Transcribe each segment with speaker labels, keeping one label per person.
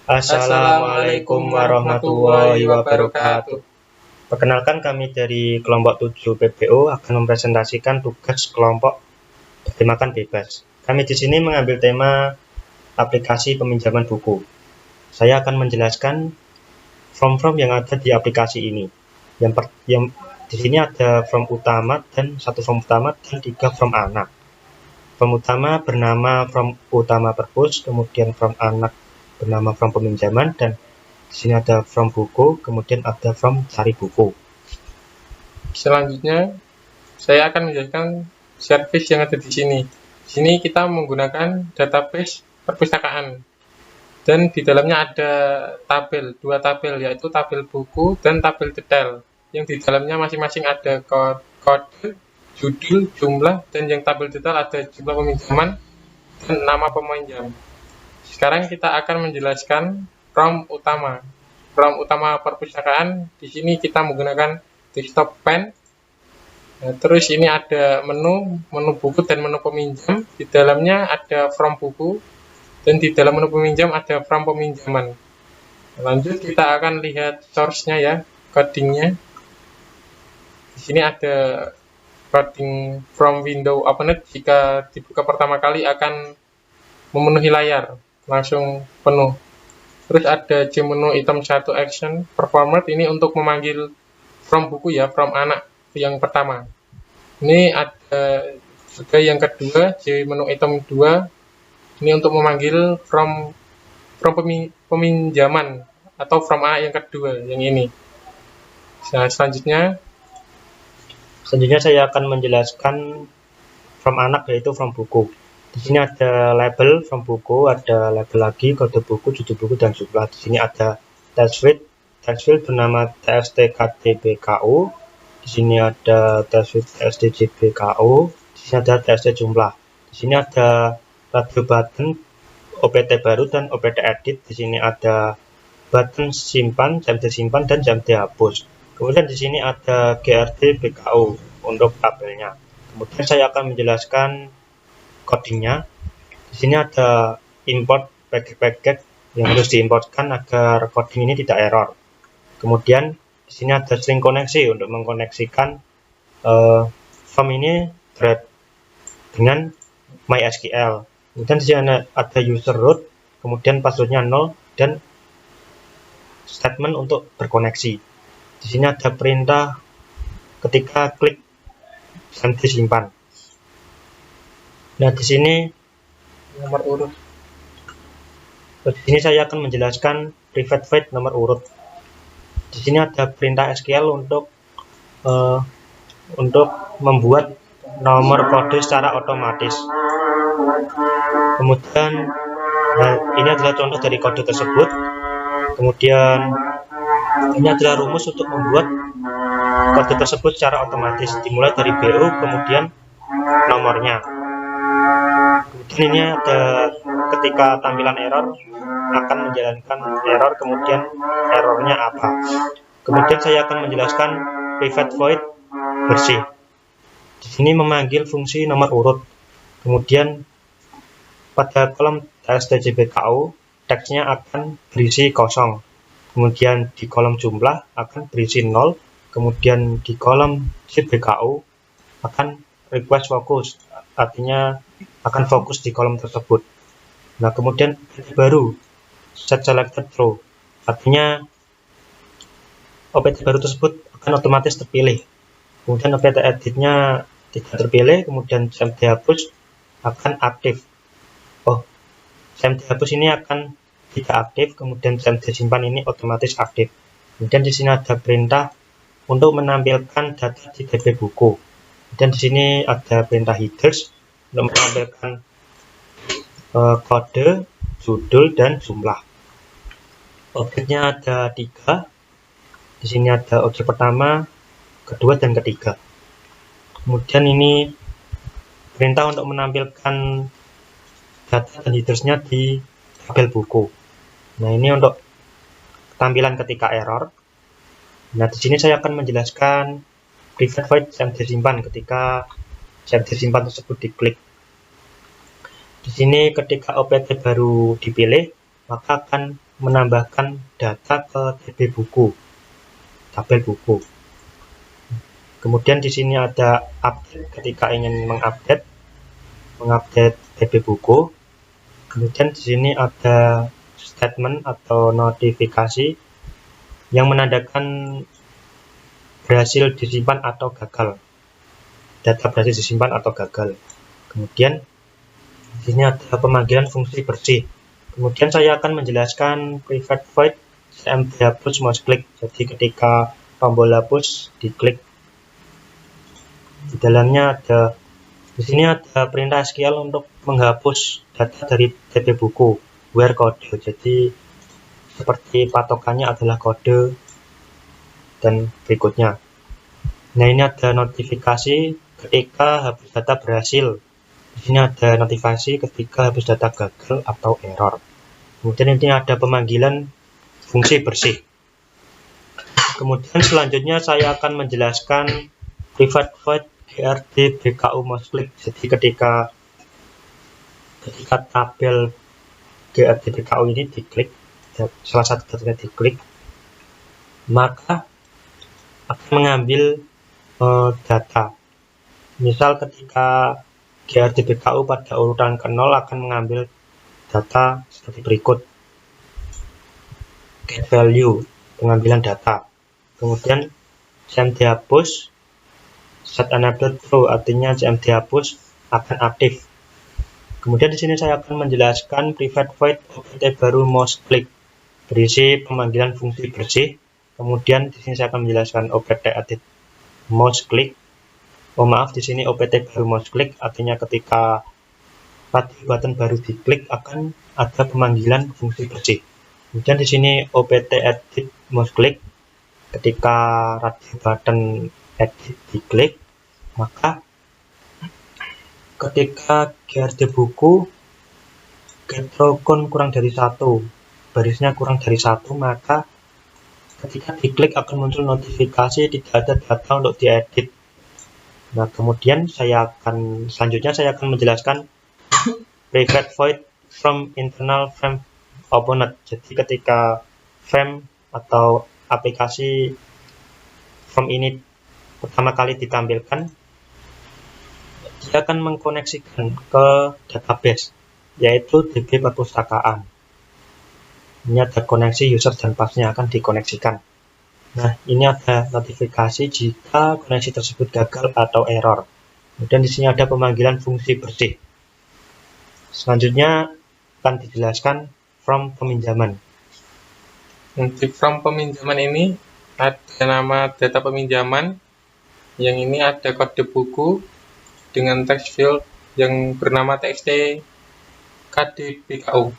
Speaker 1: Assalamualaikum warahmatullahi wabarakatuh. Perkenalkan, kami dari kelompok 7 PBO akan mempresentasikan tugas kelompok Terjemahkan Bebas. Kami di sini mengambil tema aplikasi peminjaman buku. Saya akan menjelaskan form-form yang ada di aplikasi ini. Yang di sini ada form utama dan satu form utama dan 3 form anak. Form utama bernama form utama perpus, kemudian form anak bernama form peminjaman, dan di sini ada form buku, kemudian ada form cari buku.
Speaker 2: Selanjutnya, saya akan menjelaskan service yang ada di sini. Di sini kita menggunakan database perpustakaan, dan di dalamnya ada tabel, 2 tabel, yaitu tabel buku dan tabel detail, yang di dalamnya masing-masing ada kode, judul, jumlah, dan yang tabel detail ada jumlah peminjaman dan nama peminjam. Sekarang kita akan menjelaskan form utama. Form utama perpustakaan, di sini kita menggunakan desktop pen. Nah, terus ini ada menu buku dan menu peminjam. Di dalamnya ada form buku, dan di dalam menu peminjam ada form peminjaman. Lanjut kita akan lihat source-nya ya, codingnya. Di sini ada coding from window opened, jika dibuka pertama kali akan memenuhi layar, langsung penuh. Terus ada menu item 1 action performed, ini untuk memanggil from buku ya, from anak yang pertama. Ini ada juga yang kedua, menu item 2, ini untuk memanggil from peminjaman atau from A yang kedua, yang ini. Nah, selanjutnya
Speaker 1: saya akan menjelaskan form anak, yaitu form buku. Di sini ada label form buku, ada label lagi, kode buku, judul buku, dan jumlah. Di sini ada text field bernama tstktbku. Di sini ada text field tstjbku. Di sini ada tst jumlah. Di sini ada radio button, opt baru, dan opt edit. Di sini ada button simpan, jam disimpan, dan jam dihapus. Kemudian di sini ada grd bku untuk tabelnya. Kemudian saya akan menjelaskan codingnya. Di sini ada import paket yang harus diimportkan agar coding ini tidak error. Kemudian di sini ada string koneksi untuk mengkoneksikan form ini dengan MySQL. Kemudian di sini ada user root, kemudian passwordnya 0, dan statement untuk berkoneksi. Di sini ada perintah ketika klik jam disimpan. Nah, di sini
Speaker 2: nomor urut.
Speaker 1: Di sini saya akan menjelaskan private void nomor urut. Di sini ada perintah SQL untuk membuat nomor kode secara otomatis. Kemudian, ini adalah contoh dari kode tersebut. Kemudian ini adalah rumus untuk membuat kode tersebut secara otomatis, dimulai dari BO kemudian nomornya. Kemudian ini ada ketika tampilan error akan menjalankan error, kemudian errornya apa. Kemudian saya akan menjelaskan private void bersih. Di sini memanggil fungsi nomor urut. Kemudian pada kolom tstjbku teksnya akan berisi kosong. Kemudian di kolom jumlah akan berisi 0, kemudian di kolom jbku akan request focus, artinya akan fokus di kolom tersebut. Nah, kemudian baru set selected row, artinya opt baru tersebut akan otomatis terpilih. Kemudian opt editnya tidak terpilih, kemudian jam dihapus akan aktif. Jam dihapus ini akan tidak aktif, kemudian jam disimpan ini otomatis aktif. Kemudian di sini ada perintah untuk menampilkan data di DB buku. Dan di sini ada perintah headers untuk menampilkan kode, judul, dan jumlah. Objeknya ada 3. Di sini ada objek pertama, kedua, dan ketiga. Kemudian ini perintah untuk menampilkan data dan headersnya di tabel buku. Nah, ini untuk tampilan ketika error. Nah, di sini saya akan menjelaskan private void yang disimpan ketika yang disimpan tersebut diklik. Di sini ketika opt baru dipilih, maka akan menambahkan data ke DB buku, tabel buku. Kemudian di sini ada update ketika ingin mengupdate DB buku. Kemudian di sini ada statement atau notifikasi yang menandakan berhasil disimpan atau gagal. Data berhasil disimpan atau gagal. Kemudian di sini ada pemanggilan fungsi bersih. Kemudian saya akan menjelaskan private void cmd hapus mouse click. Jadi ketika tombol hapus diklik, di dalamnya ada, di sini ada perintah SQL untuk menghapus data dari DB buku, where kode. Jadi seperti patokannya adalah kode dan berikutnya. Nah, ini ada notifikasi ketika hapus data berhasil. Di sini ada notifikasi ketika hapus data gagal atau error. Kemudian ini ada pemanggilan fungsi bersih. Kemudian selanjutnya saya akan menjelaskan private void grd bku mouse click. Jadi ketika tabel grd bku ini diklik, salah satu datanya diklik, maka akan mengambil data. Misal ketika grd bku pada urutan ke-0 akan mengambil data seperti berikut: get value, pengambilan data. Kemudian cmd hapus set enabled flow, artinya cmd hapus akan aktif. Kemudian di sini saya akan menjelaskan private void opt baru mouse click, berisi pemanggilan fungsi bersih. Kemudian di sini saya akan menjelaskan opt edit mouse click. Di sini opt baru mouse click artinya ketika radio button baru diklik akan ada pemanggilan fungsi bersih. Kemudian di sini opt edit mouse click, ketika radio button edit diklik, maka ketika grd buku get row count kurang dari 1, barisnya kurang dari 1, maka ketika diklik akan muncul notifikasi tidak ada data untuk diedit. Nah, kemudian selanjutnya saya akan menjelaskan private void from internal frame opponent. Jadi ketika frame atau aplikasi from ini pertama kali ditampilkan, dia akan mengkoneksikan ke database, yaitu DB perpustakaan. Ini ada koneksi user dan passnya akan dikoneksikan. Nah, ini ada notifikasi jika koneksi tersebut gagal atau error. Kemudian di sini ada pemanggilan fungsi bersih. Selanjutnya akan dijelaskan from peminjaman.
Speaker 2: Di from peminjaman ini ada nama data peminjaman, yang ini ada kode buku dengan text field yang bernama txt kdbku,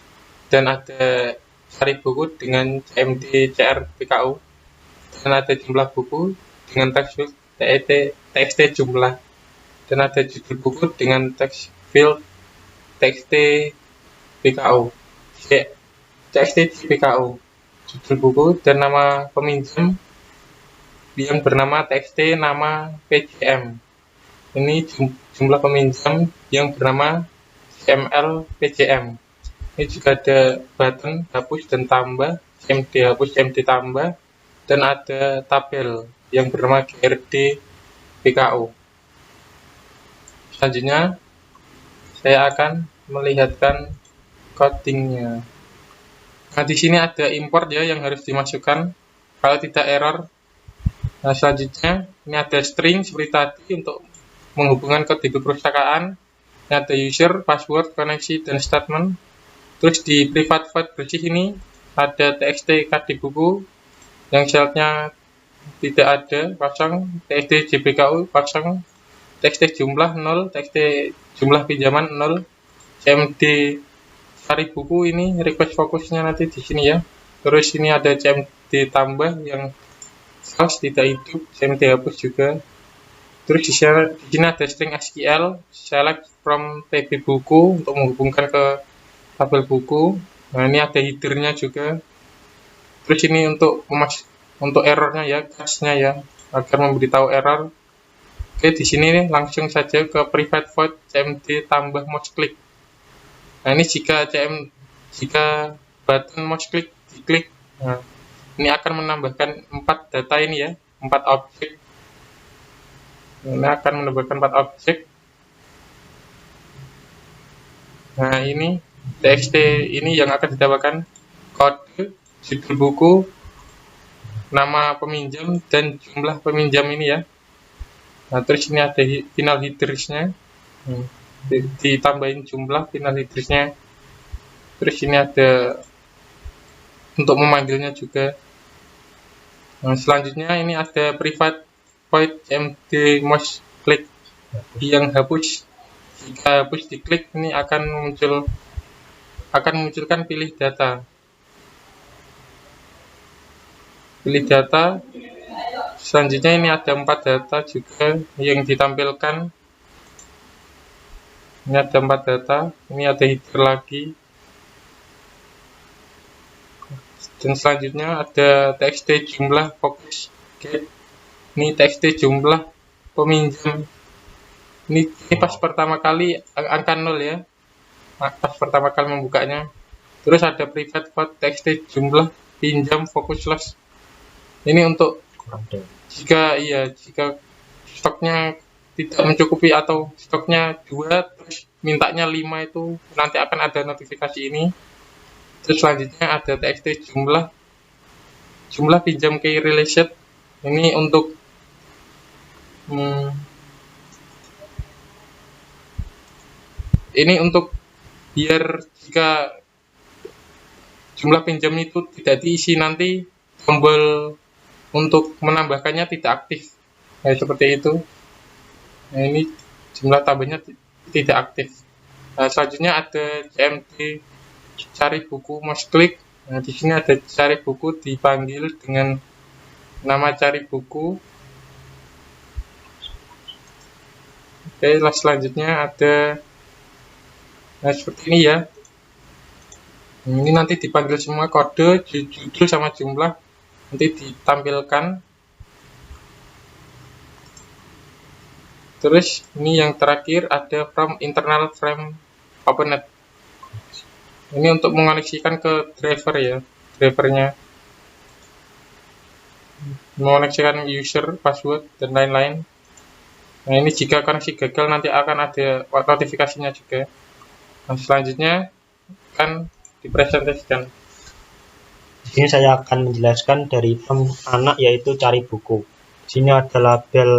Speaker 2: dan ada sari buku dengan cmd crbku, dan ada jumlah buku dengan text field txt jumlah, dan ada judul buku dengan text field txt bku, judul buku dan nama peminjam yang bernama txt nama pjm. Ini jumlah peminjam yang bernama cml pjm. Ini juga ada button hapus dan tambah, cmd hapus cmd tambah, dan ada tabel yang bernama grd bku. Selanjutnya saya akan melihatkan codingnya. Nah, di sini ada import ya yang harus dimasukkan kalau tidak error. Nah, selanjutnya ini ada string seperti tadi untuk menghubungkan ke DB perpustakaan. Ini ada user, password, koneksi, dan statement. Terus di private void bersih ini ada txt kdbuku yang shellnya tidak ada, kosong, txt jbku kosong, txt jumlah 0, txt jumlah pinjaman 0, cmd sari buku ini request fokusnya nanti di sini ya. Terus ini ada cmd tambah yang false tidak hidup, cmd hapus juga. Terus di sini ada string SQL select from tb buku untuk menghubungkan ke tabel buku. Nah, ini ada headernya juga. Terus ini untuk errornya ya, catch-nya ya, agar memberitahu error. Oke, di sini langsung saja ke private void cmd tambah mouse click. Nah, ini jika button mouse klik diklik. Nah, ini akan menambahkan 4 data ini ya, 4 objek. Ini akan menambahkan 4 objek. Nah, ini txt ini yang akan ditambahkan kode, judul buku, nama peminjam, dan jumlah peminjam ini ya. Nah, terus ini ada final headersnya, ditambahin jumlah final headersnya. Terus ini ada untuk memanggilnya juga. Nah, selanjutnya ini ada private void cmd mouse click yang hapus. Jika hapus diklik, ini akan munculkan pilih data. Pilih data. Selanjutnya ini ada 4 data juga yang ditampilkan. Ini ada 4 data. Ini ada header lagi. Dan selanjutnya ada txt jumlah fokus get. Ini txt jumlah peminjam. Ini pas pertama kali angka 0 ya. Pas pertama kali membukanya. Terus ada private void txt jumlah pinjam fokus loss. Ini untuk jika stoknya tidak mencukupi atau stoknya 2 terus mintanya 5, itu nanti akan ada notifikasi ini. Terus selanjutnya ada txt jumlah pinjam key related. Ini untuk biar jika jumlah pinjam itu tidak diisi, nanti tombol untuk menambahkannya tidak aktif. Nah, seperti itu. Nah, ini jumlah tambahnya tidak aktif. Nah, selanjutnya ada cmd cari buku mouse click. Nah, di sini ada cari buku dipanggil dengan nama cari buku. Oke, selanjutnya ada seperti ini ya. Ini nanti dipanggil semua kode, judul sama jumlah nanti ditampilkan. Terus ini yang terakhir ada from internal frame opened. Ini untuk mengoneksikan ke driver ya, drivernya, mengoneksikan user, password, dan lain-lain. Nah, ini jika koneksi gagal nanti akan ada notifikasinya juga. Nah, selanjutnya akan dipresentasikan.
Speaker 1: Di sini saya akan menjelaskan dari form anak, yaitu cari buku. Di sini ada label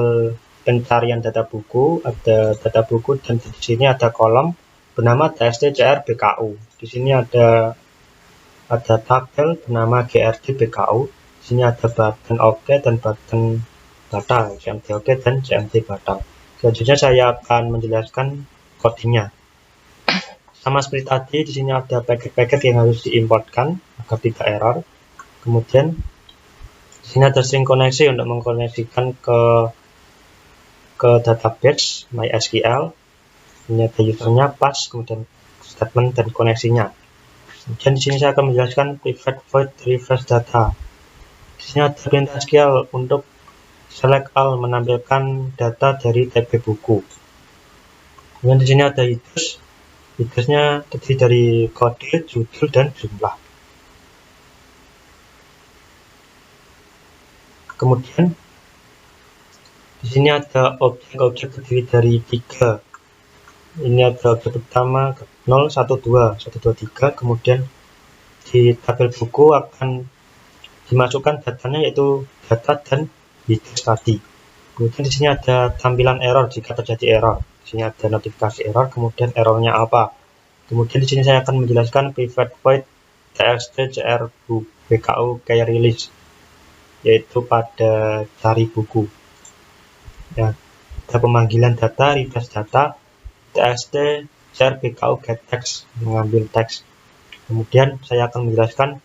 Speaker 1: pencarian data buku, ada data buku, dan di sini ada kolom bernama txt.cr.bku. Di sini ada tabel bernama grd.bku. Di sini ada button OK dan button batal, cmd OK dan cmd batal. Selanjutnya saya akan menjelaskan codingnya. Sama seperti tadi, di sini ada paket-paket yang harus diimportkan agar tidak error. Kemudian di sini ada string koneksi untuk mengkoneksikan ke database MySQL. Ini ada usernya, pass, kemudian statement dan koneksinya. Kemudian di sini saya akan menjelaskan private void refresh data. Di sini ada perintah SQL untuk select all, menampilkan data dari TB buku. Kemudian di sini ada headersnya terdiri dari kode, judul, dan jumlah. Kemudian di sini ada objek-objek terdiri dari 3. Ini ada objek pertama 0, 1, 2, 1, 2, 3. Kemudian di tabel buku akan dimasukkan datanya, yaitu data dan headers tadi. Kemudian di sini ada tampilan error jika terjadi error. Di sini ada notifikasi error, kemudian errornya apa. Kemudian di sini saya akan menjelaskan private void txt.cr.bku key release, yaitu pada cari buku. Ya, ada pemanggilan data, refresh data, txt.cr.bku get text, mengambil teks. Kemudian saya akan menjelaskan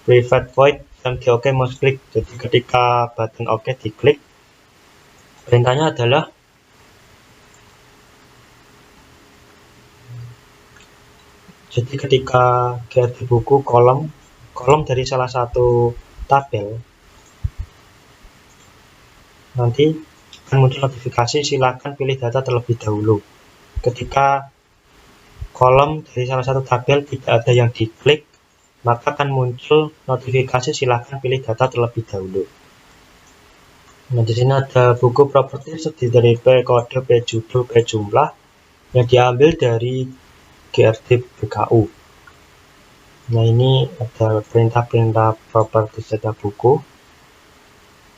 Speaker 1: private void cmd OK mouse click. Jadi ketika button OK diklik, perintahnya adalah ketika grd buku kolom dari salah satu tabel, nanti akan muncul notifikasi silakan pilih data terlebih dahulu. Ketika kolom dari salah satu tabel tidak ada yang diklik, maka akan muncul notifikasi silakan pilih data terlebih dahulu. Nah, di sini ada buku properti terdiri dari P kode, P judul, P jumlah yang diambil dari GRD BKU. Nah, ini ada perintah-perintah properti data buku.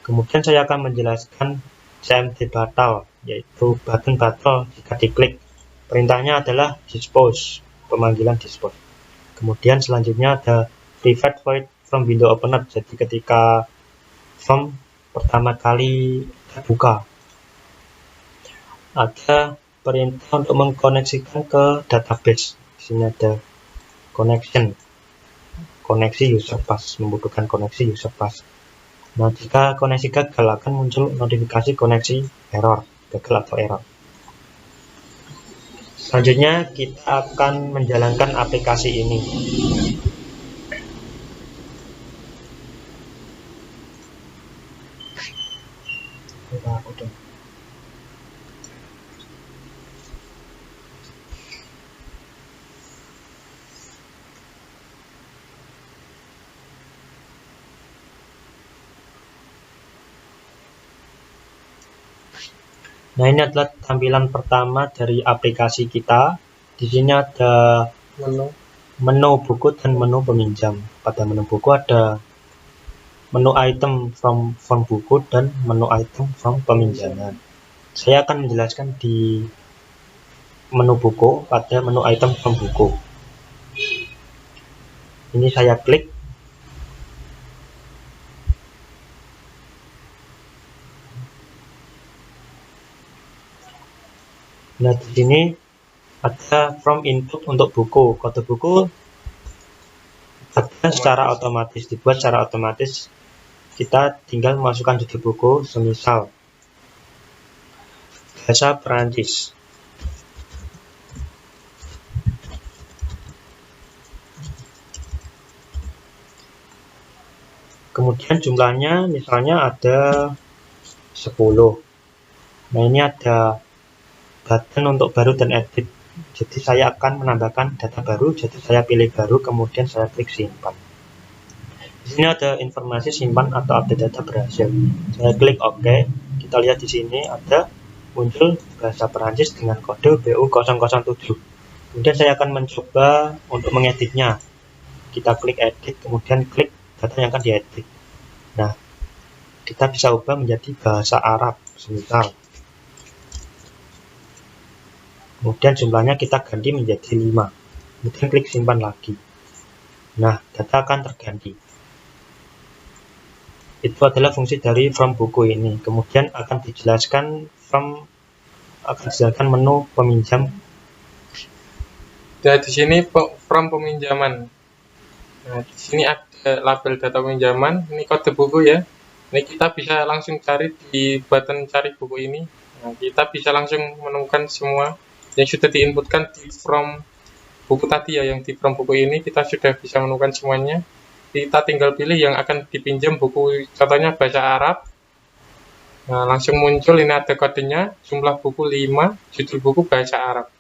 Speaker 1: Kemudian saya akan menjelaskan CMD batal, yaitu button batal jika diklik. Perintahnya adalah dispose, pemanggilan dispose. Kemudian selanjutnya ada private void from window opener, jadi ketika form pertama kali terbuka. Ada perintah untuk mengkoneksikan ke database. Di sini ada koneksi user pass, membutuhkan koneksi user pass. Nah, jika koneksi gagal akan muncul notifikasi koneksi error, gagal atau error. Selanjutnya kita akan menjalankan aplikasi ini. Nah, ini adalah tampilan pertama dari aplikasi kita. Di sini ada menu buku dan menu peminjam. Pada menu buku ada menu item from buku dan menu item from peminjaman. Saya akan menjelaskan di menu buku pada menu item from buku. Ini saya klik. Nah, di sini ada from input untuk buku. Kode buku ada secara otomatis, dibuat secara otomatis. Kita tinggal memasukkan judul buku, semisal bahasa Perancis. Kemudian jumlahnya misalnya ada 10. Nah, ini ada button untuk baru dan edit. Jadi saya akan menambahkan data baru, jadi saya pilih baru, kemudian saya klik simpan. Di sini ada informasi simpan atau update data berhasil. Saya klik OK. Kita lihat di sini ada muncul bahasa Perancis dengan kode BU007. Kemudian saya akan mencoba untuk mengeditnya. Kita klik edit, kemudian klik data yang akan diedit. Nah, kita bisa ubah menjadi bahasa Arab, semisal. Kemudian jumlahnya kita ganti menjadi 5. Kemudian klik simpan lagi. Nah, data akan terganti. Itu adalah fungsi dari from buku ini. Kemudian akan dijelaskan menu peminjam.
Speaker 2: Nah, di sini from peminjaman. Nah, di sini ada label data peminjaman. Ini kode buku ya. Ini kita bisa langsung cari di button cari buku ini. Nah, kita bisa langsung menemukan semua yang sudah diinputkan di from buku tadi ya, yang di from buku ini kita sudah bisa menemukan semuanya. Kita tinggal pilih yang akan dipinjam buku, contohnya bahasa Arab. Nah, langsung muncul, ini ada kodenya, jumlah buku 5, judul buku bahasa Arab.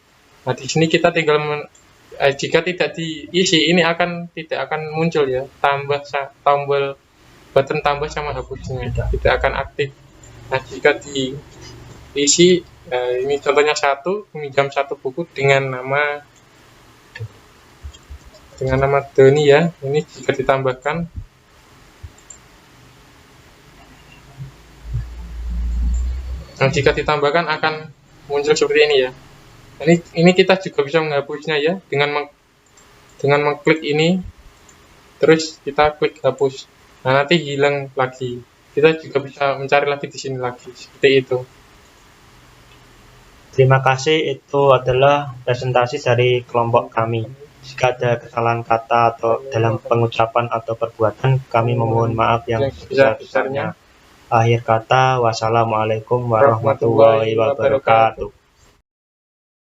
Speaker 2: Nah, di sini kita tinggal jika tidak diisi, ini tidak akan muncul ya, tombol button tambah sama hapusnya, tidak akan aktif. Nah, jika diisi, ini contohnya peminjam 1 buku dengan nama Doni ya. Ini jika ditambahkan, nah jika ditambahkan akan muncul seperti ini ya. Ini kita juga bisa menghapusnya ya dengan mengklik ini, terus kita klik hapus. Nah, nanti hilang lagi. Kita juga bisa mencari lagi di sini lagi, seperti itu.
Speaker 1: Terima kasih, itu adalah presentasi dari kelompok kami. Jika ada kesalahan kata atau dalam pengucapan atau perbuatan, kami memohon maaf yang sebesar-besarnya. Akhir kata, wassalamualaikum warahmatullahi wabarakatuh.